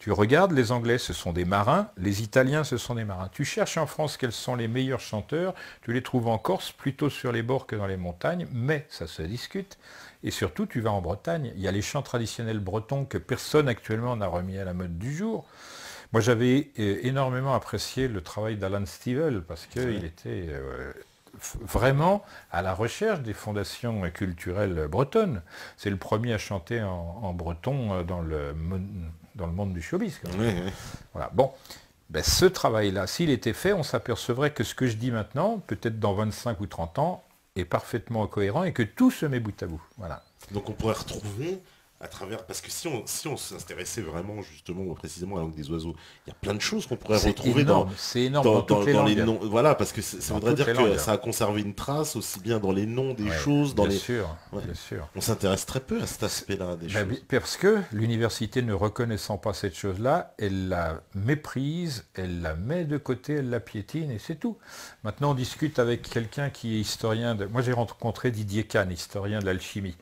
Tu regardes, les Anglais, ce sont des marins, les Italiens, ce sont des marins. Tu cherches en France quels sont les meilleurs chanteurs, tu les trouves en Corse, plutôt sur les bords que dans les montagnes, mais ça se discute. Et surtout, tu vas en Bretagne, il y a les chants traditionnels bretons que personne actuellement n'a remis à la mode du jour. Moi, j'avais énormément apprécié le travail d'Alan Stivell, parce qu'il était vraiment à la recherche des fondations culturelles bretonnes. C'est le premier à chanter en breton dans le monde du showbiz. Oui, oui. Voilà. Bon, ben, ce travail-là, s'il était fait, on s'apercevrait que ce que je dis maintenant, peut-être dans 25 ou 30 ans, est parfaitement cohérent et que tout se met bout à bout. Voilà. Donc on pourrait retrouver à travers, parce que si on s'intéressait vraiment justement précisément à la langue des oiseaux, il y a plein de choses qu'on pourrait retrouver C'est énorme dans toutes les dans langues. les noms. Voilà, parce que ça Dans voudrait toutes dire les que langues. ça a conservé une trace aussi bien dans les noms des Ouais, choses, dans bien les. sûr, Ouais. bien sûr. On s'intéresse très peu à cet aspect-là des Ben, choses. parce que l'université ne reconnaissant pas cette chose-là, elle la méprise, elle la met de côté, elle la piétine et c'est tout. Maintenant, on discute avec quelqu'un qui est historien de... Moi, j'ai rencontré Didier Kahn, historien de l'alchimie.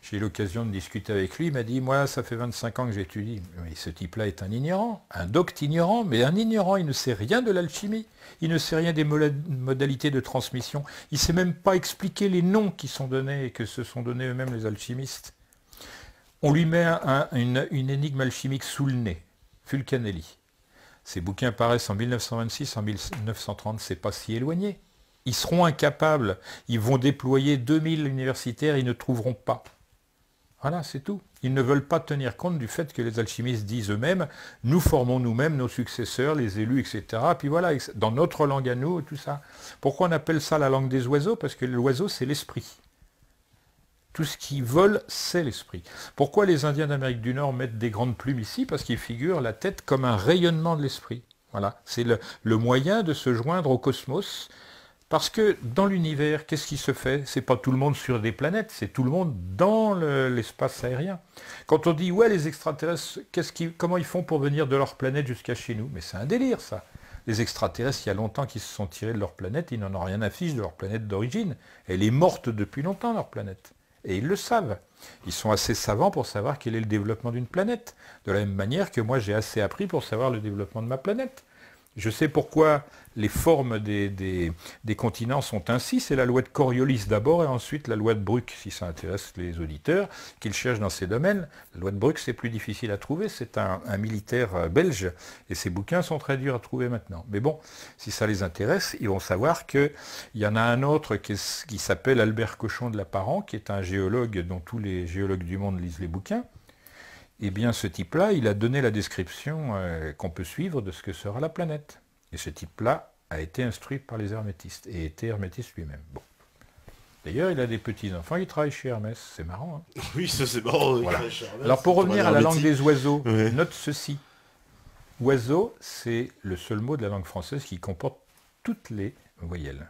J'ai eu l'occasion de discuter avec lui. Il m'a dit, moi, ça fait 25 ans que j'étudie. Mais ce type-là est un ignorant, un docte ignorant, mais un ignorant, il ne sait rien de l'alchimie. Il ne sait rien des modalités de transmission. Il ne sait même pas expliquer les noms qui sont donnés et que se sont donnés eux-mêmes les alchimistes. On lui met une énigme alchimique sous le nez, Fulcanelli. Ces bouquins paraissent en 1926, en 1930, c'est pas si éloigné. Ils seront incapables, ils vont déployer 2000 universitaires, ils ne trouveront pas. Voilà, c'est tout. Ils ne veulent pas tenir compte du fait que les alchimistes disent eux-mêmes, nous formons nous-mêmes nos successeurs, les élus, etc. Puis voilà, dans notre langue à nous, tout ça. Pourquoi on appelle ça la langue des oiseaux? Parce que l'oiseau, c'est l'esprit. Tout ce qui vole, c'est l'esprit. Pourquoi les Indiens d'Amérique du Nord mettent des grandes plumes ici? Parce qu'ils figurent la tête comme un rayonnement de l'esprit. Voilà, c'est le moyen de se joindre au cosmos. Parce que dans l'univers, qu'est-ce qui se fait? C'est pas tout le monde sur des planètes, c'est tout le monde dans l'espace aérien. Quand on dit, ouais, les extraterrestres, comment ils font pour venir de leur planète jusqu'à chez nous? Mais c'est un délire, ça. Les extraterrestres, il y a longtemps qu'ils se sont tirés de leur planète, ils n'en ont rien à fiche de leur planète d'origine. Elle est morte depuis longtemps, leur planète. Et ils le savent. Ils sont assez savants pour savoir quel est le développement d'une planète. De la même manière que moi, j'ai assez appris pour savoir le développement de ma planète. Je sais pourquoi les formes des continents sont ainsi. C'est la loi de Coriolis d'abord et ensuite la loi de Brooke, si ça intéresse les auditeurs, qu'ils cherchent dans ces domaines. La loi de Brooke, c'est plus difficile à trouver. C'est un militaire belge et ses bouquins sont très durs à trouver maintenant. Mais bon, si ça les intéresse, ils vont savoir qu'il y en a un autre qui s'appelle Albert Cochon de Lapparent, qui est un géologue dont tous les géologues du monde lisent les bouquins. Eh bien, ce type-là, il a donné la description qu'on peut suivre de ce que sera la planète. Et ce type-là a été instruit par les hermétistes, et était hermétiste lui-même. Bon. D'ailleurs, il a des petits-enfants, il travaille chez Hermès, c'est marrant. Hein. Oui, ça c'est marrant. Voilà. Alors, pour revenir à la langue des oiseaux, note ceci. Oiseau, c'est le seul mot de la langue française qui comporte toutes les voyelles.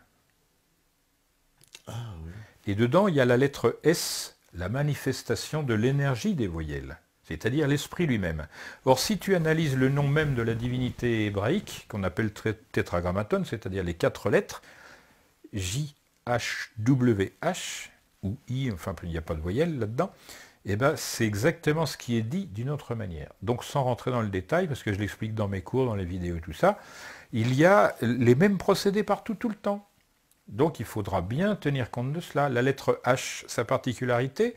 Ah, oui. Et dedans, il y a la lettre S, la manifestation de l'énergie des voyelles. C'est-à-dire l'esprit lui-même. Or, si tu analyses le nom même de la divinité hébraïque, qu'on appelle tétragrammaton, c'est-à-dire les 4 lettres, J, H, W, H, ou I, enfin, il n'y a pas de voyelle là-dedans, eh ben, c'est exactement ce qui est dit d'une autre manière. Donc, sans rentrer dans le détail, parce que je l'explique dans mes cours, dans les vidéos, tout ça, il y a les mêmes procédés partout, tout le temps. Donc, il faudra bien tenir compte de cela. La lettre H, sa particularité,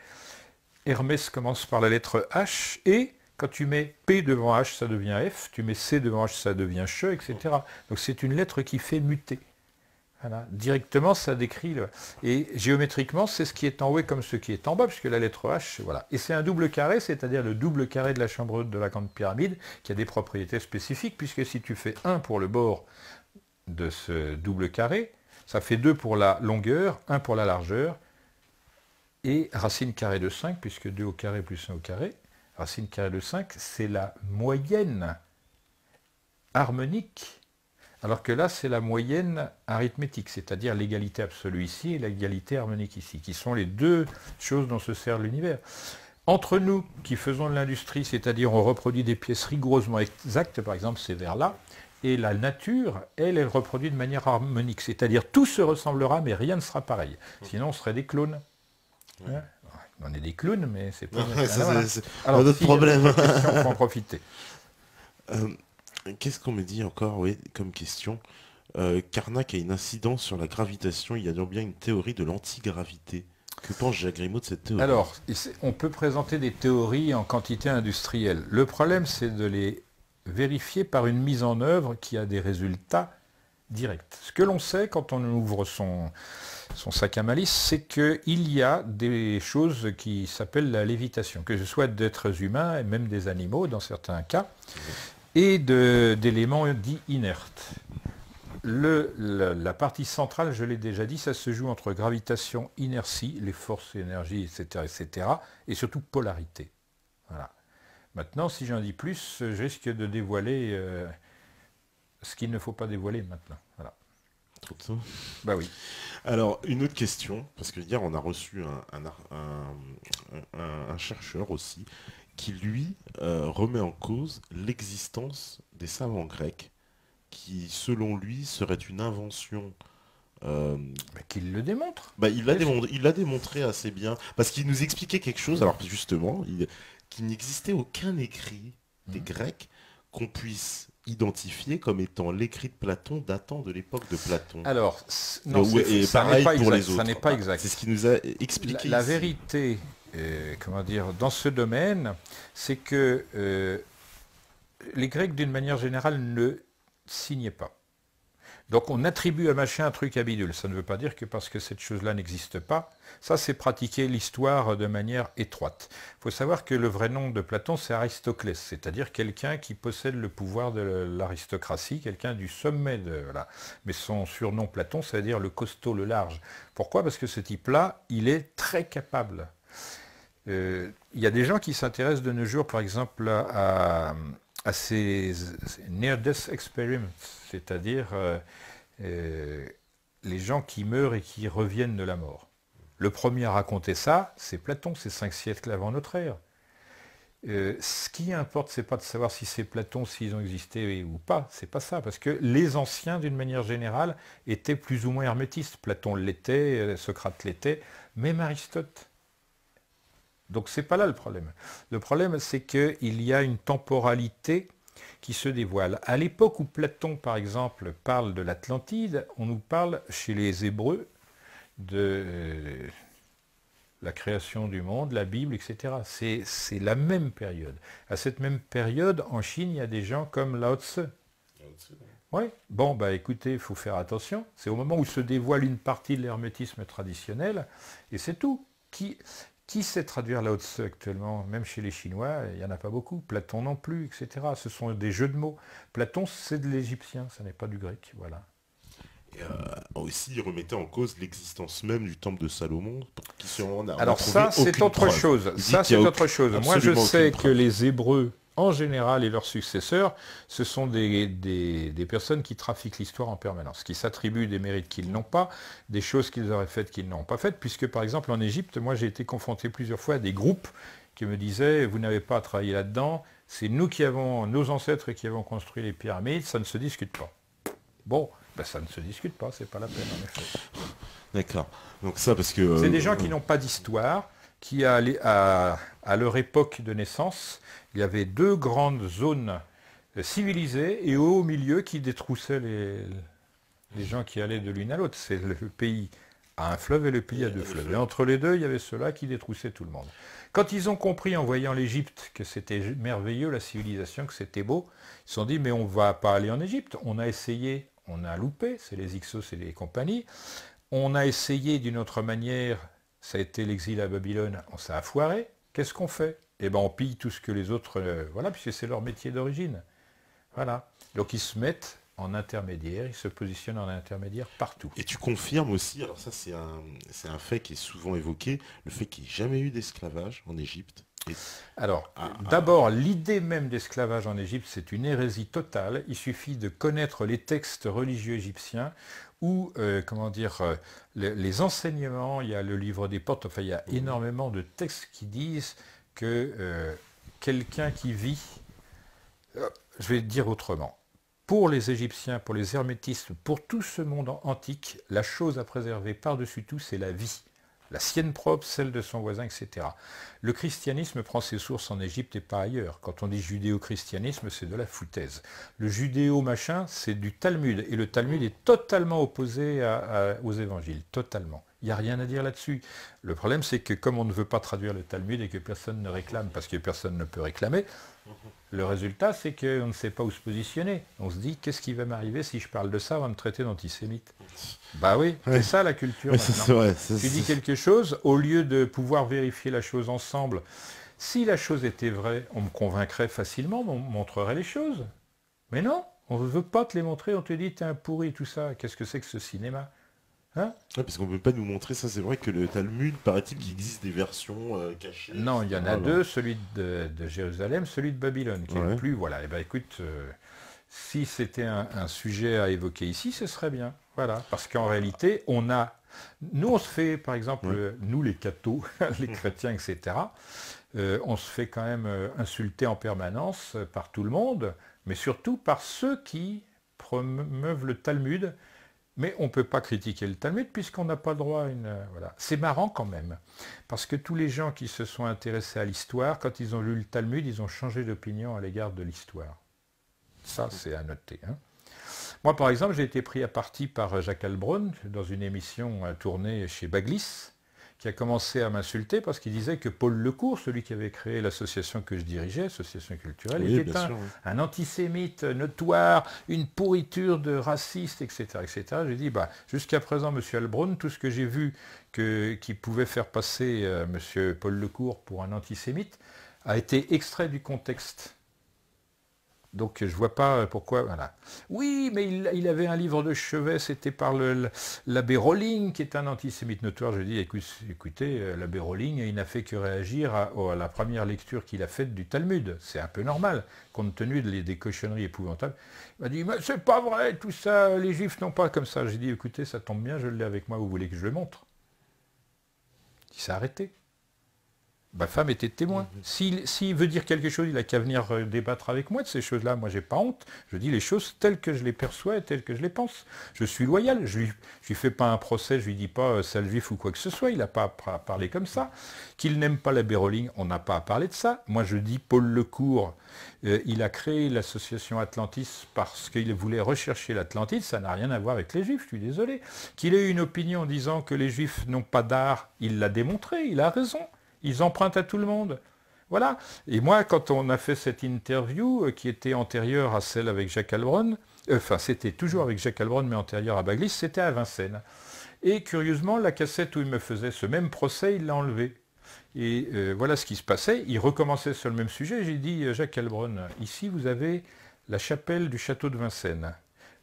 Hermès commence par la lettre H, et quand tu mets P devant H, ça devient F, tu mets C devant H, ça devient CH, etc. Donc c'est une lettre qui fait muter. Voilà. Directement, ça décrit... Et géométriquement, c'est ce qui est en haut comme ce qui est en bas, puisque la lettre H, voilà. Et c'est un double carré, c'est-à-dire le double carré de la chambre haute de la grande pyramide, qui a des propriétés spécifiques, puisque si tu fais 1 pour le bord de ce double carré, ça fait 2 pour la longueur, 1 pour la largeur, et racine carrée de 5, puisque 2 au carré plus 1 au carré, racine carrée de 5, c'est la moyenne harmonique, alors que là, c'est la moyenne arithmétique, c'est-à-dire l'égalité absolue ici et l'égalité harmonique ici, qui sont les deux choses dont se sert l'univers. Entre nous, qui faisons de l'industrie, c'est-à-dire on reproduit des pièces rigoureusement exactes, par exemple ces verres-là, et la nature, elle reproduit de manière harmonique, c'est-à-dire tout se ressemblera, mais rien ne sera pareil. Sinon, on serait des clones. Hein? On est des clowns, mais c'est pas... C'est Alors, un autre s'il y a problème. d'autres questions, on peut en profiter. Euh, Qu'est-ce qu'on me dit encore, oui, comme question? Karnak a une incidence sur la gravitation. Il y a donc bien une théorie de l'antigravité. Que pense Jacques Grimaud de cette théorie? Alors, on peut présenter des théories en quantité industrielle. Le problème, c'est de les vérifier par une mise en œuvre qui a des résultats directs. Ce que l'on sait quand on ouvre son sac à malice, c'est qu'il y a des choses qui s'appellent la lévitation, que ce soit d'êtres humains et même des animaux dans certains cas, et d'éléments dits inertes. La partie centrale, je l'ai déjà dit, ça se joue entre gravitation, inertie, les forces, énergie, etc., etc., et surtout polarité. Voilà. Maintenant, si j'en dis plus, je risque de dévoiler ce qu'il ne faut pas dévoiler maintenant. Voilà. Trop de ça. Bah oui. Alors, une autre question, parce que hier on a reçu un chercheur aussi, qui lui remet en cause l'existence des savants grecs, qui selon lui serait une invention. euh, Bah, qu'il le démontre. Bah, il l'a démontré assez bien, parce qu'il nous expliquait quelque chose, alors justement, qu'il n'existait aucun écrit des Grecs qu'on puisse identifier comme étant l'écrit de Platon datant de l'époque de Platon. Alors, non, Et ça n'est pareil pas pour exact. les autres. Ça n'est pas Ah, exact. c'est ce qu'il nous a expliqué La ici. vérité, comment dire, dans ce domaine, c'est que les Grecs, d'une manière générale, ne signaient pas. Donc on attribue à machin un truc à bidule. Ça ne veut pas dire que parce que cette chose-là n'existe pas, ça c'est pratiquer l'histoire de manière étroite. Il faut savoir que le vrai nom de Platon c'est Aristoclès, c'est-à-dire quelqu'un qui possède le pouvoir de l'aristocratie, quelqu'un du sommet de... Voilà. Mais son surnom Platon, ça veut dire le costaud, le large. Pourquoi? Parce que ce type-là, il est très capable. Il y a des gens qui s'intéressent de nos jours, par exemple, à ces near-death experiments, c'est-à-dire les gens qui meurent et qui reviennent de la mort. Le premier à raconter ça, c'est Platon, c'est 5 siècles avant notre ère. Ce qui importe, c'est pas de savoir si c'est Platon, s'ils ont existé ou pas, c'est pas ça, parce que les anciens, d'une manière générale, étaient plus ou moins hermétistes. Platon l'était, Socrate l'était, même Aristote. Donc c'est pas là le problème. Le problème, c'est qu'il y a une temporalité qui se dévoile. À l'époque où Platon, par exemple, parle de l'Atlantide, on nous parle, chez les Hébreux, de la création du monde, la Bible, etc. C'est la même période. À cette même période, en Chine, il y a des gens comme Lao Tse. Oui, bon, bah écoutez, il faut faire attention. C'est au moment où se dévoile une partie de l'hermétisme traditionnel, et c'est tout. Qui sait traduire Lao Tse actuellement? Même chez les Chinois, il n'y en a pas beaucoup. Platon non plus, etc. Ce sont des jeux de mots. Platon, c'est de l'égyptien, ce n'est pas du grec. Voilà. Et, aussi, il remettait en cause l'existence même du temple de Salomon, qui on a Alors trouvé ça, c'est aucune autre preuve. chose. Il dit Ça, qu'il c'est y a autre chose. Moi, je absolument sais aucune que preuve. les Hébreux, en général, et leurs successeurs, ce sont des personnes qui trafiquent l'histoire en permanence, qui s'attribuent des mérites qu'ils n'ont pas, des choses qu'ils auraient faites qu'ils n'ont pas faites, puisque, par exemple, en Égypte, moi, j'ai été confronté plusieurs fois à des groupes qui me disaient « Vous n'avez pas à travailler là-dedans, c'est nous qui avons, nos ancêtres qui avons construit les pyramides, ça ne se discute pas. » Bon, ben, ça ne se discute pas, c'est pas la peine, en effet. D'accord. Donc ça, parce que... C'est des gens qui n'ont pas d'histoire, qui à leur époque de naissance, il y avait 2 grandes zones civilisées et au milieu qui détroussaient les gens qui allaient de l'une à l'autre. C'est le pays à un fleuve et le pays à 2 fleuves. Et entre les deux, il y avait ceux-là qui détroussaient tout le monde. Quand ils ont compris en voyant l'Égypte que c'était merveilleux, la civilisation, que c'était beau, ils se sont dit mais on ne va pas aller en Égypte. On a essayé, on a loupé, c'est les Hyksos et les compagnies. On a essayé d'une autre manière, ça a été l'exil à Babylone, ça a foiré. Qu'est-ce qu'on fait? Eh bien on pille tout ce que les autres... voilà, puisque c'est leur métier d'origine. Voilà. Donc ils se mettent en intermédiaire, ils se positionnent en intermédiaire partout. Et tu confirmes aussi, alors ça c'est un fait qui est souvent évoqué, le fait qu'il n'y ait jamais eu d'esclavage en Égypte. Alors, d'abord, l'idée même d'esclavage en Égypte, c'est une hérésie totale. Il suffit de connaître les textes religieux égyptiens ou, comment dire, les enseignements. Il y a le livre des portes, enfin, il y a énormément de textes qui disent que quelqu'un qui vit, je vais dire autrement, pour les Égyptiens, pour les hermétistes, pour tout ce monde antique, la chose à préserver par-dessus tout, c'est la vie. La sienne propre, celle de son voisin, etc. Le christianisme prend ses sources en Égypte et pas ailleurs. Quand on dit judéo-christianisme, c'est de la foutaise. Le judéo-machin, c'est du Talmud. Et le Talmud est totalement opposé aux évangiles. Totalement. Il n'y a rien à dire là-dessus. Le problème, c'est que comme on ne veut pas traduire le Talmud et que personne ne réclame, parce que personne ne peut réclamer, le résultat, c'est qu'on ne sait pas où se positionner. On se dit, qu'est-ce qui va m'arriver si je parle de ça, on va me traiter d'antisémite. Bah oui, c'est ça la culture. Tu dis quelque chose, au lieu de pouvoir vérifier la chose ensemble, si la chose était vraie, on me convaincrait facilement, on me montrerait les choses. Mais non, on ne veut pas te les montrer, on te dit, t'es un pourri, tout ça. Qu'est-ce que c'est que ce cinéma? Hein, parce qu'on ne peut pas nous montrer ça, c'est vrai que le Talmud, paraît-il qu'il existe des versions cachées. Non, il y en a deux, celui de Jérusalem, celui de Babylone, qui est le plus, voilà. Et ben écoute, si c'était un sujet à évoquer ici, ce serait bien. Voilà, parce qu'en réalité, nous on se fait, par exemple, nous les cathos, les chrétiens, etc., on se fait quand même insulter en permanence par tout le monde, mais surtout par ceux qui promeuvent le Talmud. Mais on ne peut pas critiquer le Talmud puisqu'on n'a pas le droit à une... Voilà. C'est marrant quand même, parce que tous les gens qui se sont intéressés à l'histoire, quand ils ont lu le Talmud, ils ont changé d'opinion à l'égard de l'histoire. Ça, c'est à noter. Hein. Moi, par exemple, j'ai été pris à partie par Jacques Heilbronn dans une émission tournée chez Baglis, qui a commencé à m'insulter parce qu'il disait que Paul Lecourt, celui qui avait créé l'association que je dirigeais, association culturelle, était un antisémite notoire, une pourriture de raciste, etc. etc. J'ai dit, jusqu'à présent, M. Heilbronn, tout ce que j'ai vu qui pouvait faire passer M. Paul Lecourt pour un antisémite a été extrait du contexte. Donc je ne vois pas pourquoi... Voilà. Oui, mais il avait un livre de chevet, c'était par l'abbé Rowling, qui est un antisémite notoire. Je dis, écoutez, l'abbé Rowling, il n'a fait que réagir à la première lecture qu'il a faite du Talmud. C'est un peu normal, compte tenu des cochonneries épouvantables. Il m'a dit, mais c'est pas vrai, tout ça, les juifs n'ont pas comme ça. J'ai dit, écoutez, ça tombe bien, je l'ai avec moi, vous voulez que je le montre? Il s'est arrêté. Ma femme était témoin. S'il veut dire quelque chose, il n'a qu'à venir débattre avec moi de ces choses-là. Moi, j'ai pas honte. Je dis les choses telles que je les perçois et telles que je les pense. Je suis loyal. Je lui fais pas un procès, je lui dis pas sale juif ou quoi que ce soit. Il n'a pas à parler comme ça. Qu'il n'aime pas l'abbé Rowling, on n'a pas à parler de ça. Moi, je dis Paul Lecourt, il a créé l'association Atlantis parce qu'il voulait rechercher l'Atlantide. Ça n'a rien à voir avec les juifs, je suis désolé. Qu'il ait eu une opinion en disant que les juifs n'ont pas d'art, il l'a démontré, il a raison. Ils empruntent à tout le monde. Voilà. Et moi, quand on a fait cette interview, qui était antérieure à celle avec Jacques Heilbronn, c'était toujours avec Jacques Heilbronn, mais antérieure à Baglis, c'était à Vincennes. Et curieusement, la cassette où il me faisait ce même procès, il l'a enlevée. Et voilà ce qui se passait. Il recommençait sur le même sujet. J'ai dit, Jacques Heilbronn, ici, vous avez la chapelle du château de Vincennes.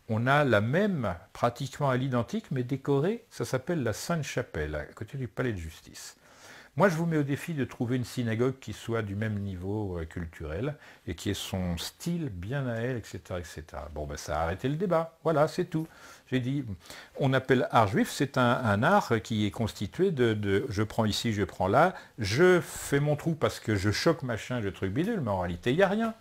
On a la même, pratiquement à l'identique, mais décorée. Ça s'appelle la Sainte-Chapelle, à côté du palais de justice. Moi, je vous mets au défi de trouver une synagogue qui soit du même niveau culturel et qui ait son style bien à elle, etc. etc. Bon, ça a arrêté le débat. Voilà, c'est tout. J'ai dit, on appelle art juif, c'est un art qui est constitué de je prends ici, je prends là, je fais mon trou parce que je choque machin, je truc bidule, mais en réalité, il n'y a rien.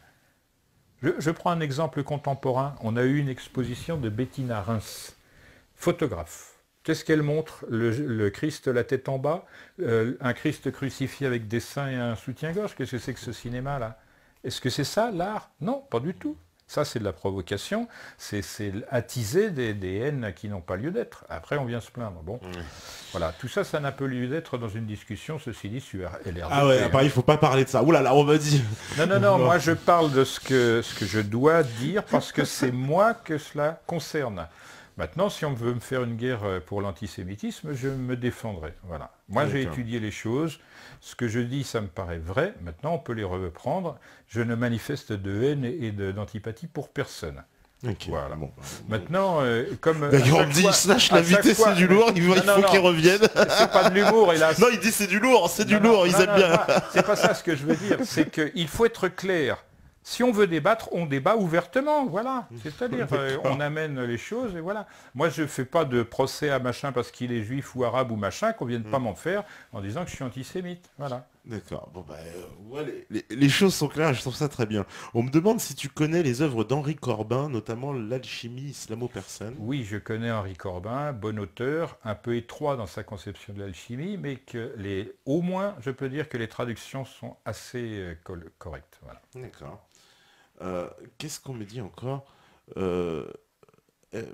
Je prends un exemple contemporain. On a eu une exposition de Bettina Reims, photographe. Qu'est-ce qu'elle montre? Le Christ la tête en bas, un Christ crucifié avec des seins et un soutien-gorge. Qu'est-ce que c'est que ce cinéma-là? Est-ce que c'est ça, l'art? Non, pas du tout. Ça, c'est de la provocation, c'est attiser des haines qui n'ont pas lieu d'être. Après, on vient se plaindre. Bon, voilà, tout ça, ça n'a pas lieu d'être dans une discussion, ceci dit, sur LRD. Ah ouais, il ne faut pas parler de ça. Ouh là là, on m'a dit. Non, moi, je parle de ce que je dois dire parce que c'est moi que cela concerne. Maintenant, si on veut me faire une guerre pour l'antisémitisme, je me défendrai. Voilà. Moi, j'ai étudié les choses. Ce que je dis, ça me paraît vrai. Maintenant, on peut les reprendre. Je ne manifeste de haine et d'antipathie pour personne. Okay. Voilà. Bon. Maintenant, comme... D'ailleurs, on me dit, Slash, l'invité, c'est du lourd, il faut qu'il revienne. C'est pas de l'humour, hélas. Non, il dit c'est du lourd, ils aiment bien. C'est pas ça ce que je veux dire. C'est qu'il faut être clair. Si on veut débattre, on débat ouvertement, voilà. C'est-à-dire, on amène les choses et voilà. Moi, je ne fais pas de procès à machin parce qu'il est juif ou arabe ou machin, qu'on ne vienne pas m'en faire en disant que je suis antisémite. Voilà. D'accord. Bon, bah, ouais, les choses sont claires, je trouve ça très bien. On me demande si tu connais les œuvres d'Henri Corbin, notamment l'alchimie islamo-persane. Oui, je connais Henri Corbin, bon auteur, un peu étroit dans sa conception de l'alchimie, mais au moins, je peux dire que les traductions sont assez correctes. Voilà. D'accord. Qu'est-ce qu'on me dit encore? Euh,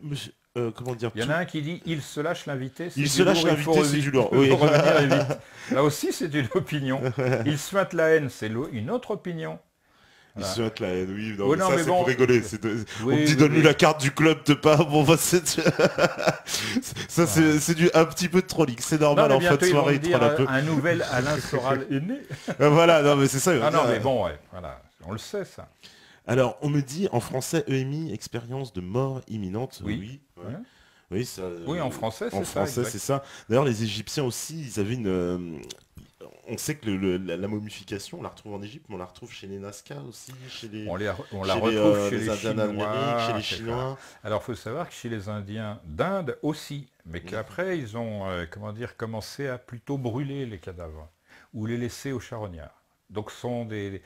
monsieur, comment dire Il y en a un qui dit il se lâche l'invité, c'est Il du se lâche lourd, il faut l'invité, c'est du lourd. Oui. revenir vite. Là aussi, c'est une opinion. Il se mate la haine, c'est une autre opinion. Il Voilà. se met la haine, oui. Non, Oh mais non, ça, mais c'est bon, pour rigoler. On me oui, dit oui, donne-lui oui. la carte du club de pas. Bon, bah, ça, Voilà. c'est un petit peu de trolling. C'est Non, normal mais en fin de bientôt ils vont soirée, me il dire troll un peu. un nouvel Alain Soral est né. Voilà, non, mais c'est ça. Il va Ah non, dire, mais bon, ouais, voilà, on le sait ça. Alors, on me dit en français EMI, expérience de mort imminente. Oui. Oui, ouais. Hein. Oui, ça, Oui, en français, en c'est ça. français, Exact. c'est ça. D'ailleurs, les Égyptiens aussi, ils avaient on sait que la momification, on la retrouve en Égypte, mais on la retrouve chez les Nazca aussi, On la chez retrouve chez les les Indiens d'Amérique, chez Chinois. les Chinois. Alors, il faut savoir que chez les Indiens d'Inde aussi, mais qu'après, ils ont comment dire, commencé à plutôt brûler les cadavres ou les laisser aux charognards. Donc, sont des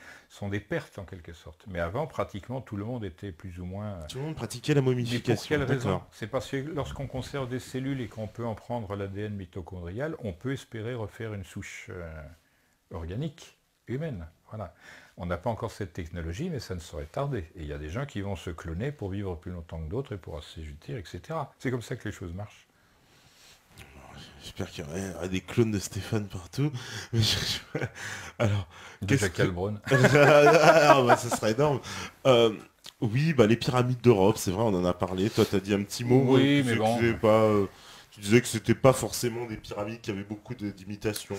pertes en quelque sorte. Mais avant, pratiquement, tout le monde était plus ou moins... Tout le monde pratiquait la Mais pour momification. quelle raison? D'accord. C'est parce que lorsqu'on conserve des cellules et qu'on peut en prendre l'ADN mitochondrial, on peut espérer refaire une souche organique, humaine. Voilà. On n'a pas encore cette technologie, mais ça ne saurait tarder. Et il y a des gens qui vont se cloner pour vivre plus longtemps que d'autres et pour assujettir, etc. C'est comme ça que les choses marchent. J'espère qu'il y aura des clones de Stéphane partout. Alors, De qu'est-ce Jackal que... Brown. Ah, bah, ça serait énorme. Oui, bah, les pyramides d'Europe, c'est vrai, on en a parlé. Toi, tu as dit un petit mot. Oui, Tu mais bon. disais pas, tu disais que c'était pas forcément des pyramides qui avaient beaucoup d'imitations.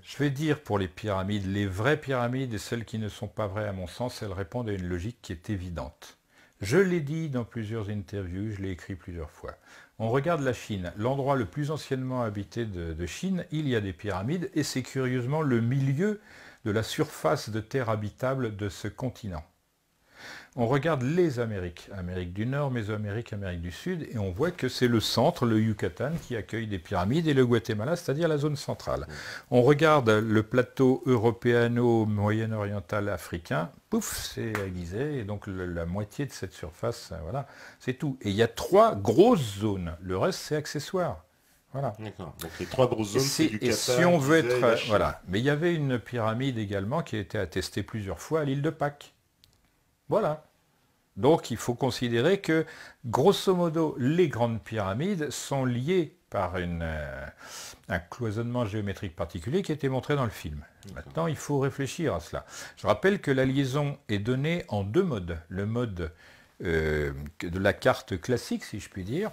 Je vais dire pour les pyramides, les vraies pyramides et celles qui ne sont pas vraies à mon sens, elles répondent à une logique qui est évidente. Je l'ai dit dans plusieurs interviews, je l'ai écrit plusieurs fois. On regarde la Chine, l'endroit le plus anciennement habité de Chine, il y a des pyramides et c'est curieusement le milieu de la surface de terre habitable de ce continent. On regarde les Amériques, Amérique du Nord, Mésoamérique, Amérique du Sud, et on voit que c'est le centre, le Yucatan, qui accueille des pyramides, et le Guatemala, c'est-à-dire la zone centrale. On regarde le plateau européano-moyen-oriental africain, pouf, c'est la Gizeh, et donc la moitié de cette surface, voilà, c'est tout. Et il y a 3 grosses zones, le reste c'est accessoire. Voilà. D'accord. Donc les 3 grosses zones, c'est Et si on veut être... Voilà. Mais il y avait une pyramide également qui a été attestée plusieurs fois à l'île de Pâques. Voilà. Donc il faut considérer que, grosso modo, les grandes pyramides sont liées par un cloisonnement géométrique particulier qui a été montré dans le film. Maintenant, il faut réfléchir à cela. Je rappelle que la liaison est donnée en 2 modes. Le mode de la carte classique, si je puis dire,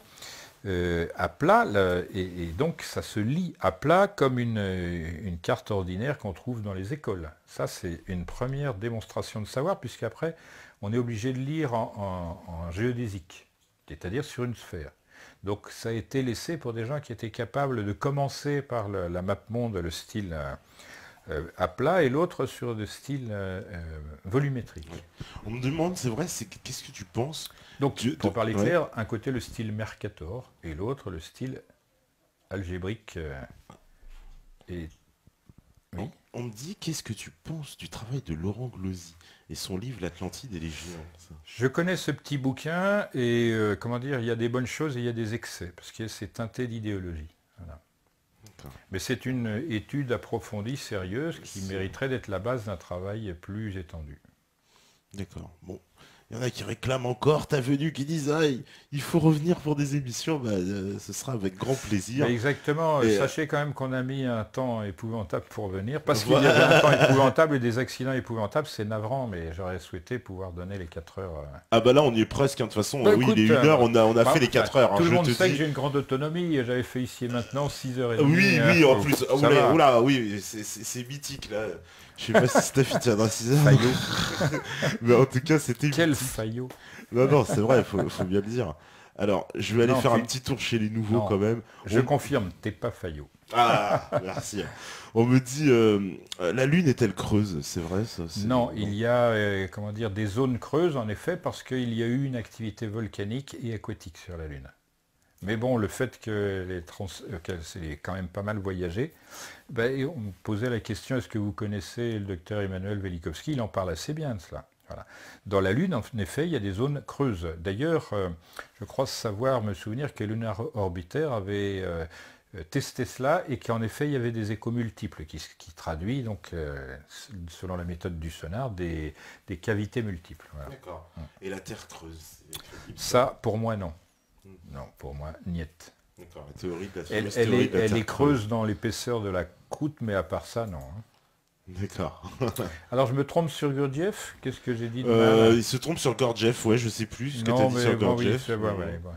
à plat, et donc ça se lit à plat comme une carte ordinaire qu'on trouve dans les écoles. Ça, c'est une première démonstration de savoir, puisqu'après, on est obligé de lire en géodésique, c'est-à-dire sur une sphère. Donc ça a été laissé pour des gens qui étaient capables de commencer par la map monde, le style à plat, et l'autre sur le style volumétrique. On me demande, c'est vrai, qu'est-ce que tu penses? Donc, pour parler clair, un côté le style Mercator, et l'autre le style algébrique. Et... Oui. On me dit, qu'est-ce que tu penses du travail de Laurent Glosy et son livre L'Atlantide et les géants? Je connais ce petit bouquin et comment dire, il y a des bonnes choses et il y a des excès, parce que c'est teinté d'idéologie. Voilà. Mais c'est une étude approfondie, sérieuse, qui mériterait d'être la base d'un travail plus étendu. D'accord. Bon. Il y en a qui réclament encore ta venue, qui disent ah, il faut revenir pour des émissions, bah, ce sera avec grand plaisir. Mais exactement, et sachez quand même qu'on a mis un temps épouvantable pour venir, parce qu'il y avait un temps épouvantable et des accidents épouvantables, c'est navrant, mais j'aurais souhaité pouvoir donner les 4 heures. Ah bah là on y est presque, hein, de toute façon, bah, oui écoute, il est 1 heure, on a fait les 4 heures. Tout le je monde te sait dis... que j'ai une grande autonomie, j'avais fait ici et maintenant 6h30. Oui, oui, en plus, oula, oula, oui, c'est mythique là. Je sais pas si Steph tiendra 6 heures. Faillot. Mais en tout cas c'était... Quel faillot. Non, c'est vrai, faut bien le dire. Alors, je vais aller faire un petit tour chez les nouveaux quand même. Je confirme, t'es pas faillot. Ah, merci. On me dit, la Lune est-elle creuse? C'est vrai ça? Non, il y a comment dire, des zones creuses en effet, parce qu'il y a eu une activité volcanique et aquatique sur la Lune. Mais bon, le fait qu'elle s'est quand même pas mal voyagé, ben, on me posait la question, est-ce que vous connaissez le docteur Emmanuel Velikovsky? Il en parle assez bien de cela. Voilà. Dans la Lune, en effet, il y a des zones creuses. D'ailleurs, je crois savoir, me souvenir que Lunar Orbiter avait testé cela et qu'en effet, il y avait des échos multiples qui traduit, donc, selon la méthode du sonar, des cavités multiples. Voilà. D'accord. Et la Terre creuse, c'est crédible, Ça, pour moi, non. Hmm. Non, pour moi, niet. D'accord, la théorie de la Elle, fameuse théorie de la elle Terre est creuse dans l'épaisseur de la croûte, mais à part ça, non. Hein. D'accord. Alors, je me trompe sur Gurdjieff? Qu'est-ce que j'ai dit de mal? Il se trompe sur Gurdjieff, ouais, je sais plus ce que tu as Non, dit mais sur bon, oui, Gurdjieff. c'est vrai, ouais, d'accord.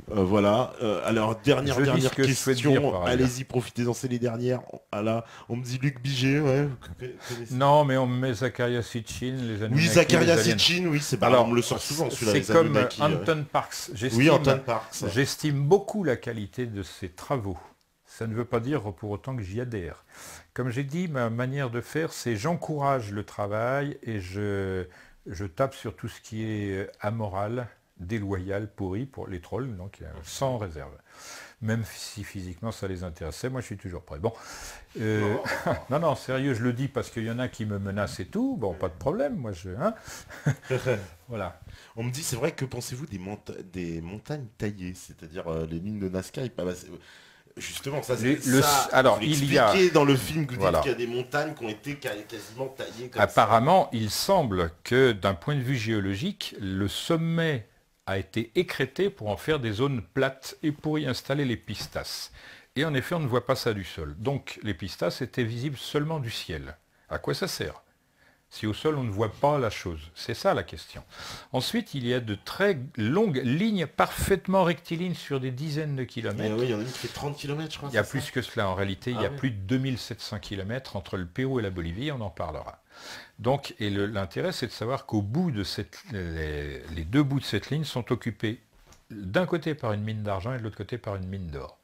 Voilà. Alors, dernière Je dis ce que je souhaite dire, question. par ailleurs. Allez-y, profitez-en, c'est les dernières. Ah là, on me dit Luc Biget, ouais. Connaissez- Non, mais on me met Zakaria Sitchin, les Anunnaki. Oui, Zakaria les aliens. Sitchin, oui, c'est Alors, on me le sort souvent celui-là. c'est les comme Anunnaki, Anton Parks. Oui, Anton Parks. J'estime beaucoup la qualité de ses travaux. Ça ne veut pas dire pour autant que j'y adhère. Comme j'ai dit, ma manière de faire, c'est j'encourage le travail et je tape sur tout ce qui est amoral, déloyal, pourri pour les trolls, donc sans réserve. Même si physiquement ça les intéressait, moi je suis toujours prêt. Bon, non, non, sérieux, je le dis parce qu'il y en a qui me menacent et tout. Bon, pas de problème, moi je... Hein voilà. On me dit, c'est vrai, que pensez-vous des montagnes taillées, c'est-à-dire les lignes de Nazca justement, ça c'est ça. Alors, vous il y a... dans le film que vous Voilà. dites qu'il y a des montagnes qui ont été quasiment taillées comme Apparemment, il semble que d'un point de vue géologique, le sommet a été écrété pour en faire des zones plates et pour y installer les pistas. Et en effet, on ne voit pas ça du sol. Donc, les pistas étaient visibles seulement du ciel. À quoi ça sert? Si au sol, on ne voit pas la chose. C'est ça la question. Ensuite, il y a de très longues lignes parfaitement rectilignes sur des dizaines de ça. kilomètres. Oui, il y en a une qui fait 30 km, je crois. Il y a plus que cela. En réalité, il y a oui. plus de 2700 km entre le Pérou et la Bolivie, on en parlera. Donc, et l'intérêt, c'est de savoir qu'au bout de les deux bouts de cette ligne sont occupés d'un côté par une mine d'argent et de l'autre côté par une mine d'or.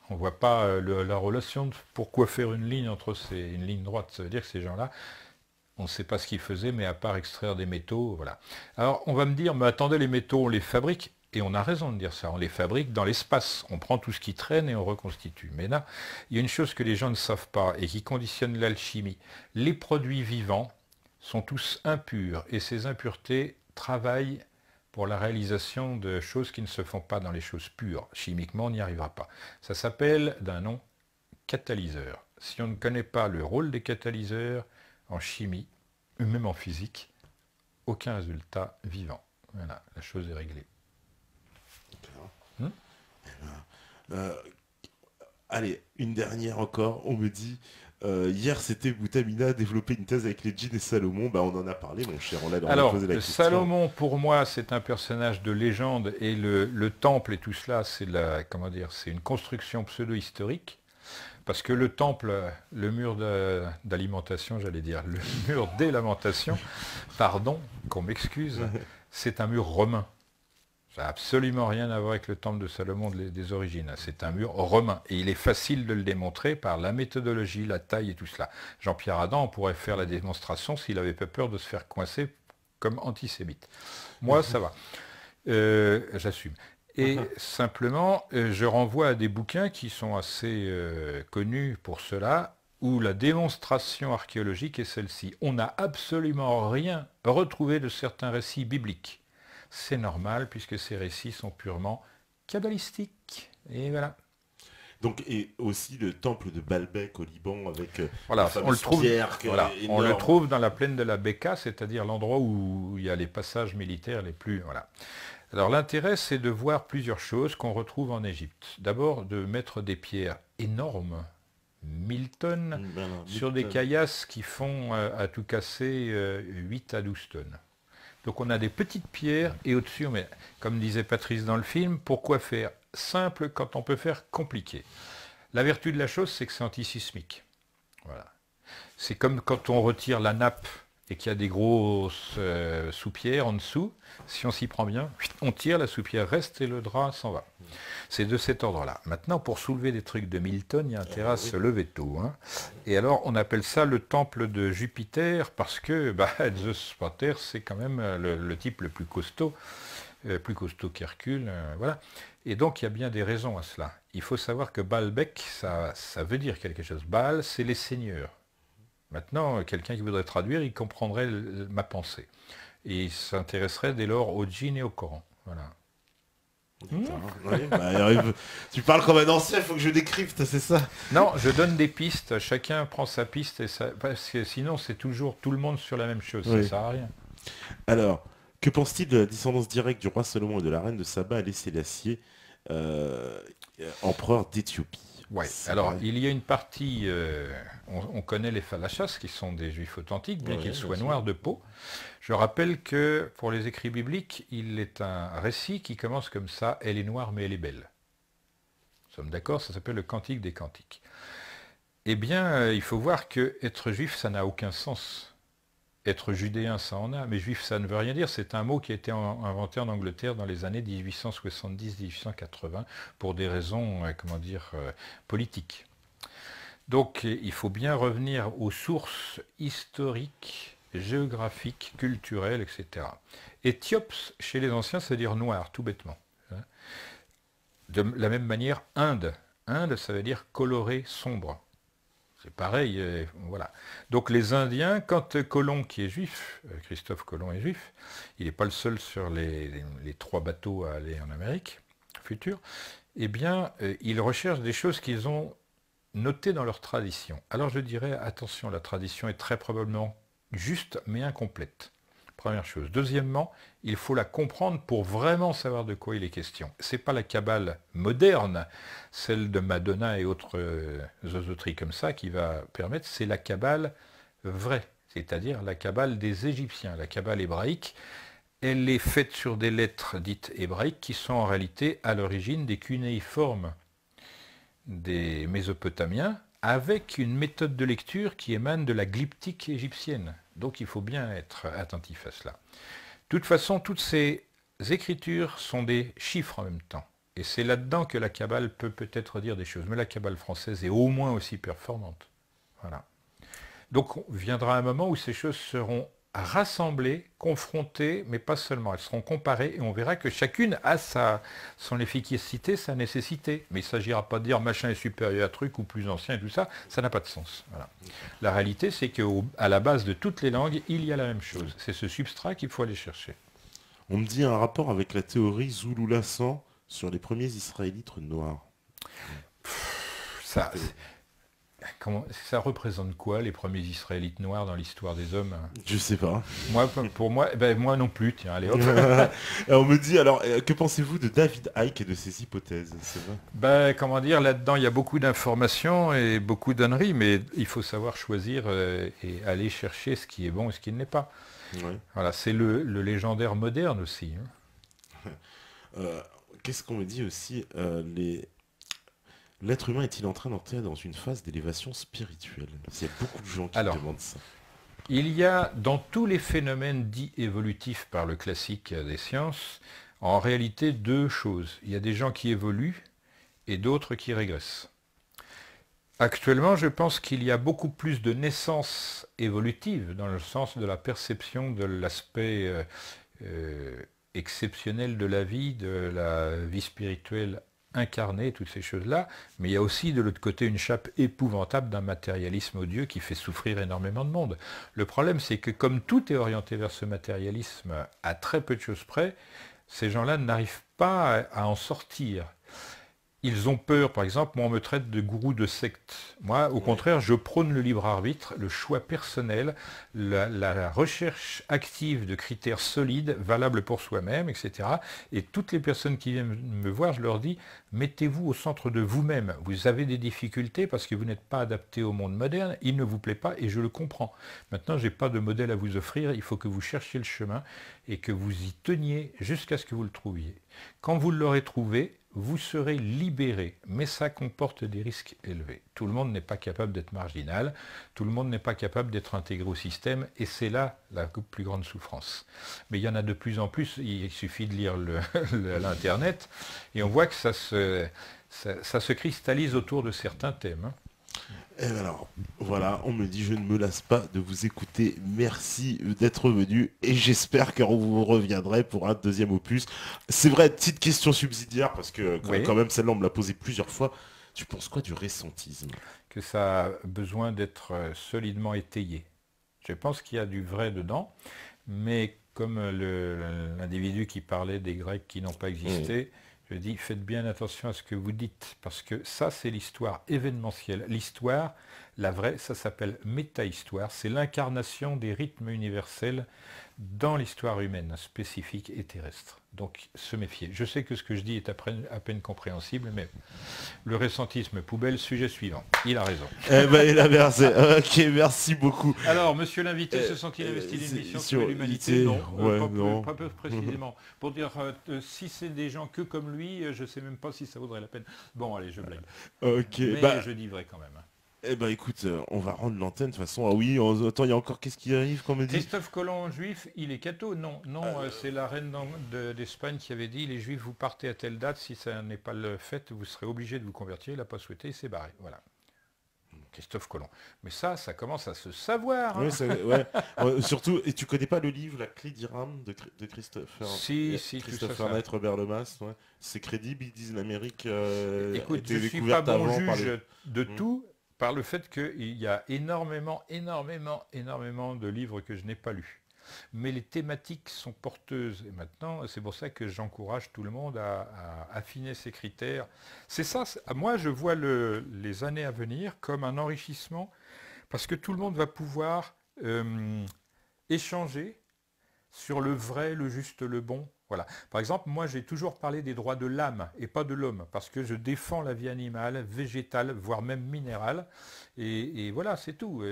On ne voit pas la relation de pourquoi faire une ligne entre une ligne droite. Ça veut dire que ces gens-là, on ne sait pas ce qu'ils faisaient, mais à part extraire des métaux, voilà. Alors, on va me dire, mais attendez, les métaux, on les fabrique, et on a raison de dire ça, on les fabrique dans l'espace. On prend tout ce qui traîne et on reconstitue. Mais là, il y a une chose que les gens ne savent pas et qui conditionne l'alchimie. Les produits vivants sont tous impurs, et ces impuretés travaillent pour la réalisation de choses qui ne se font pas dans les choses pures. Chimiquement, on n'y arrivera pas. Ça s'appelle d'un nom catalyseur. Si on ne connaît pas le rôle des catalyseurs en chimie, ou même en physique, aucun résultat vivant. Voilà, la chose est réglée. Allez, une dernière encore, on me dit, hier c'était Boutamina a développé une thèse avec les djinns et Salomon, bah, on en a parlé mon cher, on a posé la question. Salomon pour moi c'est un personnage de légende et le temple et tout cela c'est c'est une construction pseudo-historique. Parce que le temple, le mur d'alimentation, j'allais dire, le mur des lamentations, pardon, qu'on m'excuse, c'est un mur romain. Ça n'a absolument rien à voir avec le temple de Salomon des origines. C'est un mur romain. Et il est facile de le démontrer par la méthodologie, la taille et tout cela. Jean-Pierre Adam pourrait faire la démonstration s'il n'avait pas peur de se faire coincer comme antisémite. Moi, ça va. J'assume. Et simplement, je renvoie à des bouquins qui sont assez connus pour cela, où la démonstration archéologique est celle-ci. On n'a absolument rien retrouvé de certains récits bibliques. C'est normal, puisque ces récits sont purement kabbalistiques. Et voilà. Donc, et aussi le temple de Baalbek au Liban avec voilà, on le trouve dans la plaine de la Beka, c'est-à-dire l'endroit où il y a les passages militaires les plus... Voilà. Alors l'intérêt, c'est de voir plusieurs choses qu'on retrouve en Égypte. D'abord, de mettre des pierres énormes, 1000 tonnes, sur des caillasses qui font, à tout casser, 8 à 12 tonnes. Donc on a des petites pierres, et au-dessus, mais comme disait Patrice dans le film, pourquoi faire simple quand on peut faire compliqué? La vertu de la chose, c'est que c'est antisismique. Voilà. C'est comme quand on retire la nappe et qu'il y a des grosses soupières en dessous, si on s'y prend bien, on tire, la soupière reste et le drap s'en va. C'est de cet ordre-là. Maintenant, pour soulever des trucs de 1000 tonnes, il y a intérêt à se lever tôt. Hein. Et alors, on appelle ça le temple de Jupiter, parce que Zeus Pater, c'est quand même le type le plus costaud plus costaud qu'Hercule, voilà. Et donc il y a bien des raisons à cela. Il faut savoir que Baalbek, ça veut dire quelque chose. Baal, c'est les seigneurs. Maintenant, quelqu'un qui voudrait traduire, il comprendrait ma pensée. Et il s'intéresserait dès lors au djinn et au Coran. Voilà. Ouais, tu parles comme un ancien, il faut que je décrypte, c'est ça? Non, je donne des pistes, chacun prend sa piste, et ça, parce que sinon c'est toujours tout le monde sur la même chose, ça ne sert à rien. Alors, que pense-t-il de la descendance directe du roi Salomon et de la reine de Saba, Haïlé Sélassié, empereur d'Éthiopie? Ouais. Alors, il y a une partie, on connaît les Falachas, qui sont des juifs authentiques, bien qu'ils soient noirs de peau. Je rappelle que, pour les écrits bibliques, il est un récit qui commence comme ça, elle est noire mais elle est belle. Nous sommes d'accord, ça s'appelle le Cantique des Cantiques. Eh bien, il faut voir que être juif, ça n'a aucun sens. Être judéen, ça en a, mais juif, ça ne veut rien dire. C'est un mot qui a été inventé en Angleterre dans les années 1870-1880 pour des raisons, politiques. Donc, il faut bien revenir aux sources historiques, géographiques, culturelles, etc. Éthiope, chez les anciens, ça veut dire noir, tout bêtement. De la même manière, Inde. Inde, ça veut dire coloré, sombre. C'est pareil, voilà. Donc les Indiens, quand Colomb, qui est juif, Christophe Colomb est juif, il n'est pas le seul sur les 3 bateaux à aller en Amérique future, eh bien, ils recherchent des choses qu'ils ont notées dans leur tradition. Alors je dirais, attention, la tradition est très probablement juste, mais incomplète. Première chose. Deuxièmement, il faut la comprendre pour vraiment savoir de quoi il est question. Ce n'est pas la Kabbale moderne, celle de Madonna et autres zozoteries comme ça, qui va permettre, c'est la Kabbale vraie, c'est-à-dire la Kabbale des Égyptiens. La Kabbale hébraïque, elle est faite sur des lettres dites hébraïques qui sont en réalité à l'origine des cunéiformes des Mésopotamiens, avec une méthode de lecture qui émane de la glyptique égyptienne. Donc il faut bien être attentif à cela. De toute façon, toutes ces écritures sont des chiffres en même temps. Et c'est là-dedans que la Kabbale peut peut-être dire des choses. Mais la Kabbale française est au moins aussi performante. Voilà. Donc viendra un moment où ces choses seront rassemblées, confrontées, mais pas seulement. Elles seront comparées et on verra que chacune a son efficacité, sa nécessité. Mais il ne s'agira pas de dire machin est supérieur à truc ou plus ancien et tout ça, ça n'a pas de sens. Voilà. La réalité, c'est qu'à la base de toutes les langues, il y a la même chose. C'est ce substrat qu'il faut aller chercher. On me dit un rapport avec la théorie Zulu-Lassan sur les premiers Israélites noirs. Ça représente quoi, les premiers Israélites noirs dans l'histoire des hommes? Je sais pas. Pour moi, moi non plus, tiens, allez hop. On me dit, alors, que pensez-vous de David Icke et de ses hypothèses? C'est vrai. Là-dedans, il y a beaucoup d'informations et beaucoup d'âneries, mais il faut savoir choisir et aller chercher ce qui est bon et ce qui ne l'est pas. Ouais. Voilà, c'est le légendaire moderne aussi. Qu'est-ce qu'on me dit aussi L'être humain est-il en train d'entrer dans une phase d'élévation spirituelle? Il y a beaucoup de gens qui demandent ça. Il y a dans tous les phénomènes dits évolutifs par le classique des sciences, en réalité 2 choses. Il y a des gens qui évoluent et d'autres qui régressent. Actuellement, je pense qu'il y a beaucoup plus de naissances évolutives dans le sens de la perception de l'aspect exceptionnel de la vie spirituelle incarner toutes ces choses-là, mais il y a aussi de l'autre côté une chape épouvantable d'un matérialisme odieux qui fait souffrir énormément de monde. Le problème, c'est que comme tout est orienté vers ce matérialisme à très peu de choses près, ces gens-là n'arrivent pas à en sortir. Ils ont peur, par exemple, moi on me traite de gourou de secte. Moi, au contraire, je prône le libre arbitre, le choix personnel, la recherche active de critères solides, valables pour soi-même, etc. Et toutes les personnes qui viennent me voir, je leur dis, mettez-vous au centre de vous-même. Vous avez des difficultés parce que vous n'êtes pas adapté au monde moderne, il ne vous plaît pas et je le comprends. Maintenant, je n'ai pas de modèle à vous offrir, il faut que vous cherchiez le chemin et que vous y teniez jusqu'à ce que vous le trouviez. Quand vous l'aurez trouvé, vous serez libéré, mais ça comporte des risques élevés. Tout le monde n'est pas capable d'être marginal, tout le monde n'est pas capable d'être intégré au système, et c'est là la plus grande souffrance. Mais il y en a de plus en plus, il suffit de lire l'Internet, et on voit que ça se cristallise autour de certains thèmes. Et alors, voilà, on me dit je ne me lasse pas de vous écouter. Merci d'être venu et j'espère que vous reviendrez pour un deuxième opus. C'est vrai, petite question subsidiaire parce que Oui. quand même celle-là on me l'a posée plusieurs fois. Tu penses quoi du récentisme? Que ça a besoin d'être solidement étayé. Je pense qu'il y a du vrai dedans, mais comme l'individu qui parlait des Grecs qui n'ont pas existé, je dis faites bien attention à ce que vous dites, parce que ça c'est l'histoire événementielle. L'histoire, la vraie, ça s'appelle métahistoire, c'est l'incarnation des rythmes universels dans l'histoire humaine spécifique et terrestre. Donc se méfier. Je sais que ce que je dis est à peine compréhensible, mais le récentisme poubelle, sujet suivant. Il a raison. Eh ben, il a versé. Ok, merci beaucoup. Alors, monsieur l'invité, se sent-il investi d'une mission sur l'humanité? Non, non. pas précisément. Pour dire, si c'est des gens que comme lui, je ne sais même pas si ça vaudrait la peine. Bon, allez, je blague. Ok, mais je dis vrai quand même. Eh ben écoute, on va rendre l'antenne de toute façon. Ah oui, attends, il y a encore qu'est-ce qui arrive qu'on me dit? Christophe Colomb, juif, il est catho? Non, c'est la reine d'Espagne qui avait dit, les juifs, vous partez à telle date, si ça n'est pas le fait, vous serez obligé de vous convertir. Il n'a pas souhaité, il s'est barré. Voilà. Christophe Colomb. Mais ça commence à se savoir. Hein. Oui, ouais. Surtout, et tu connais pas le livre La clé d'Iram de Christopher Christopher Knight, Robert Lemas, ouais. C'est crédible, ils disent l'Amérique Écoute, était je suis pas découverte bon avant juge de tout par le fait qu'il y a énormément de livres que je n'ai pas lus. Mais les thématiques sont porteuses. Et maintenant, c'est pour ça que j'encourage tout le monde à affiner ses critères. C'est ça, moi je vois les années à venir comme un enrichissement, parce que tout le monde va pouvoir échanger sur le vrai, le juste, le bon. Voilà. Par exemple, moi j'ai toujours parlé des droits de l'âme et pas de l'homme, parce que je défends la vie animale, végétale, voire même minérale. Et voilà, c'est tout.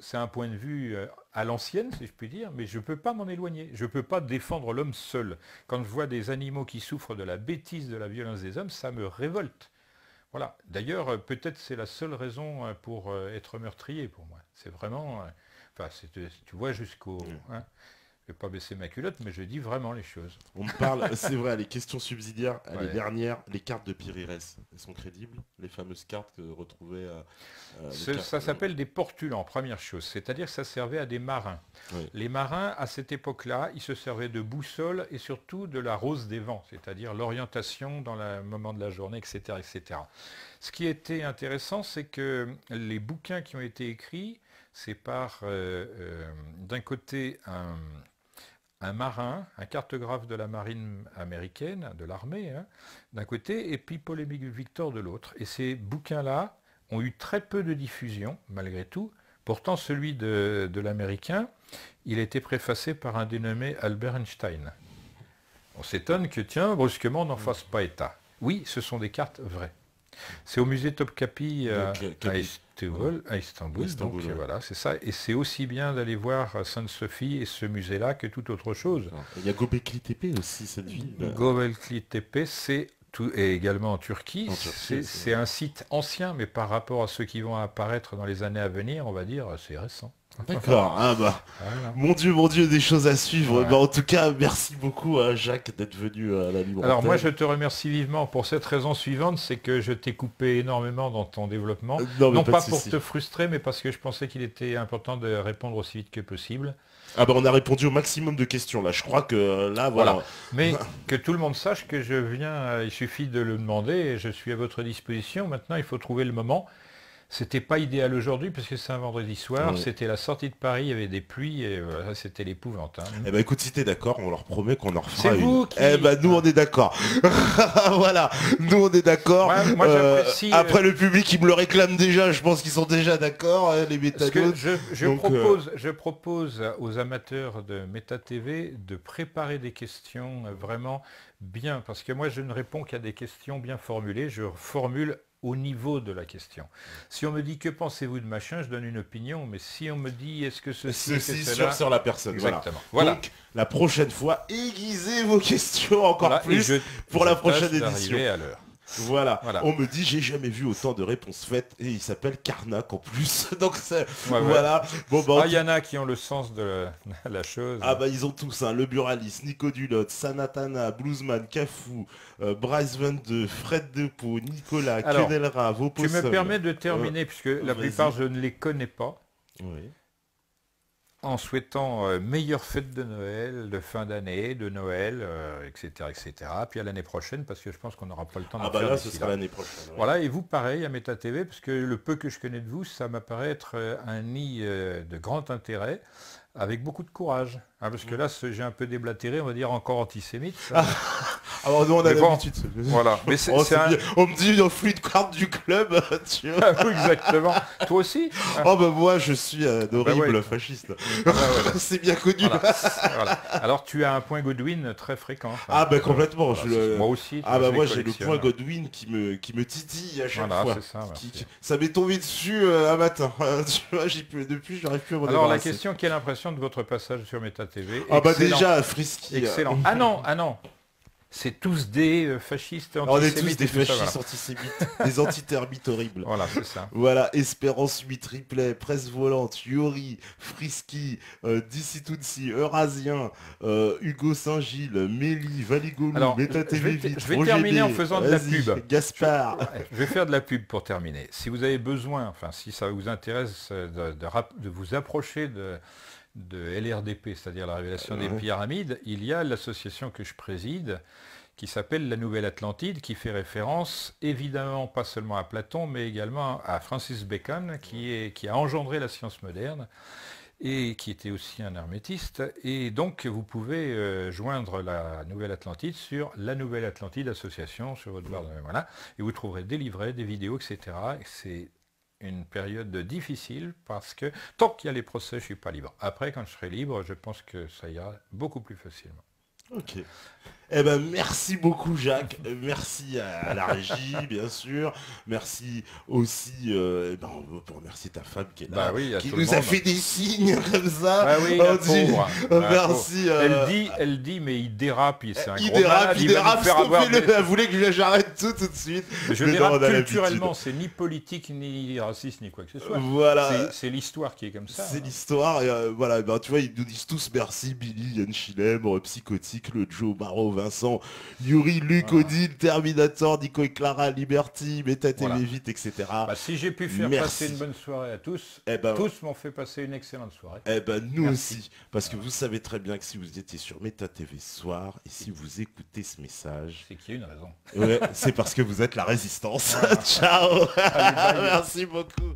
C'est un point de vue à l'ancienne, si je puis dire, mais je ne peux pas m'en éloigner. Je ne peux pas défendre l'homme seul. Quand je vois des animaux qui souffrent de la bêtise, de la violence des hommes, ça me révolte. Voilà. D'ailleurs, peut-être c'est la seule raison pour être meurtrier pour moi. C'est vraiment... tu vois jusqu'au... Hein, je ne vais pas baisser ma culotte, mais je dis vraiment les choses. On me parle, c'est vrai, les questions subsidiaires, les Ouais. dernières, les cartes de Périères, elles sont crédibles? Les fameuses cartes que retrouvées... Ça s'appelle des portulans, première chose. C'est-à-dire que ça servait à des marins. Oui. Les marins, à cette époque-là, ils se servaient de boussole et surtout de la rose des vents, c'est-à-dire l'orientation dans le moment de la journée, etc., etc. Ce qui était intéressant, c'est que les bouquins qui ont été écrits, c'est par, d'un côté, un marin, un cartographe de la marine américaine, de l'armée, hein, d'un côté, et puis Paul Émile Victor de l'autre. Et ces bouquins-là ont eu très peu de diffusion, malgré tout. Pourtant, celui de l'américain, il a été préfacé par un dénommé Albert Einstein. On s'étonne que, tiens, brusquement, on n'en fasse pas état. Oui, ce sont des cartes vraies. C'est au musée Topkapi à Istanbul. Donc ouais. voilà, c'est ça. Et c'est aussi bien d'aller voir Sainte-Sophie et ce musée-là que toute autre chose. Il y a Göbekli Tepe aussi, cette ville. Göbekli Tepe, et également en Turquie. C'est un site ancien, mais par rapport à ceux qui vont apparaître dans les années à venir, on va dire, c'est récent. D'accord, voilà. Mon Dieu, des choses à suivre. Ouais. En tout cas, merci beaucoup à Jacques d'être venu à la Libre Alors Antenne. moi, je te remercie vivement pour cette raison suivante, c'est que je t'ai coupé énormément dans ton développement. Non pas pour te frustrer, mais parce que je pensais qu'il était important de répondre aussi vite que possible. Ah bah on a répondu au maximum de questions là, je crois que là voilà. Mais que tout le monde sache que je viens, il suffit de le demander et je suis à votre disposition. Maintenant il faut trouver le moment. C'était pas idéal aujourd'hui parce que c'est un vendredi soir, c'était la sortie de Paris, il y avait des pluies et voilà, c'était l'épouvante. Hein. Eh ben écoute, si t'es d'accord, on leur promet qu'on en refera une. Vous qui... Eh ben nous on est d'accord. Voilà, nous on est d'accord. Ouais, moi j'apprécie. Après le public il me le réclame déjà, je pense qu'ils sont déjà d'accord, les méthadones. Je propose aux amateurs de Méta TV de préparer des questions vraiment bien, parce que moi je ne réponds qu'à des questions bien formulées, je formule au niveau de la question. Si on me dit que pensez-vous de machin, je donne une opinion, mais si on me dit est-ce que ceci sur la personne. Exactement. Voilà. Donc la prochaine fois, aiguisez vos questions encore plus pour la prochaine édition. À l'heure. Voilà. Voilà. On me dit, j'ai jamais vu autant de réponses faites, et il s'appelle Karnak en plus. Donc Ouais. voilà. Bon, bah, Ah, il y en a qui ont le sens de la chose. ah bah ils ont tous, hein, le Buraliste, Nico Dulot, Sanatana, Bluesman, Cafou, Bryce 22, Fred Depot, Nicolas, Alors, Kenelra, tu Vopossum. me permets de terminer, puisque la vas-y. plupart je ne les connais pas, Oui. en souhaitant meilleures fêtes de Noël, de fin d'année, de Noël, etc., etc. Puis à l'année prochaine, parce que je pense qu'on n'aura pas le temps Ah d'en bah faire là, ce d'ici sera là. l'année prochaine. Ouais. Voilà, et vous, pareil, à Meta TV, parce que le peu que je connais de vous, ça m'apparaît être un nid de grand intérêt, avec beaucoup de courage. Hein, parce que là, j'ai un peu déblatéré, on va dire encore antisémite. Ça. Alors nous on a Mais bon, l'habitude. Voilà, mais Oh, c'est un... bien. On me dit on flûte carte du club, tu vois. Ah oui, exactement. Toi aussi. Oh bah moi je suis un horrible ouais. fasciste. Ah bah ouais. C'est bien connu. Voilà. Voilà. Alors tu as un point Godwin très fréquent. Enfin, Ah bah complètement. voilà, moi aussi. Ah bah je moi les j'ai le collectionne. point Godwin qui me titille à chaque Voilà, fois. c'est ça. Merci. Ça m'est tombé dessus un matin. Tu vois, depuis j'arrive plus à m'en Alors la débarrasser. question, quelle impression de votre passage sur Meta TV? Ah bah Excellent. déjà Frisky. Excellent. Ah non. C'est tous des fascistes On est tous antisémites. des et tout ça, fascistes antisémites, des antitermites horribles. Voilà, c'est ça. Voilà, Espérance 8 replay, Presse Volante, Yuri, Frisky, DC Tutsi, Eurasien, Hugo Saint-Gilles, Mélie, Valigolou, Alors, Meta TV Vite, je vais Roger terminer D, en faisant de la vas-y, pub. Gaspard. Je vais faire de la pub pour terminer. Si vous avez besoin, enfin si ça vous intéresse de vous approcher de LRDP, c'est-à-dire la révélation des pyramides, il y a l'association que je préside qui s'appelle la Nouvelle Atlantide, qui fait référence évidemment pas seulement à Platon, mais également à Francis Bacon, qui a engendré la science moderne et qui était aussi un hermétiste. Et donc vous pouvez joindre la Nouvelle Atlantide sur la Nouvelle Atlantide Association sur votre barre de voilà, et vous trouverez des livrets, des vidéos, etc. Et c'est une période difficile parce que tant qu'il y a les procès, je ne suis pas libre. Après, quand je serai libre, je pense que ça ira beaucoup plus facilement. Ok. Eh ben merci beaucoup Jacques, merci à la régie bien sûr, merci aussi, on peut remercier ta femme qui est là, Bah oui, qui nous a fait des signes comme ça. Bah oui, On la dit, pauvre. merci. Elle dit, mais il dérape, c'est un il gros dérape, malade, il va nous dérape, faire avoir stoppez-le, des- elle voulait que j'arrête tout de suite. Je Mais non, on dérape a culturellement, l'habitude. c'est ni politique, ni raciste, ni quoi que ce soit. Voilà. C'est l'histoire qui est comme ça. C'est l'histoire, et voilà, ben, tu vois, ils nous disent tous merci, Billy, Yann Chilem, Psychotique, le Joe, Maro, Vincent, Yuri, Luc, Odile, Terminator, Nico et Clara, Liberty, Meta TV Voilà. Vite, etc. Bah, si j'ai pu faire Merci. passer une bonne soirée à tous, Eh ben, tous m'ont fait passer une excellente soirée. Eh ben nous Merci. aussi, parce que vous savez très bien que si vous étiez sur Meta TV ce soir, et si vous écoutez ce message, C'est qu'il y a une raison. ouais, c'est parce que vous êtes la résistance. Ciao. Allez, bye. Merci beaucoup.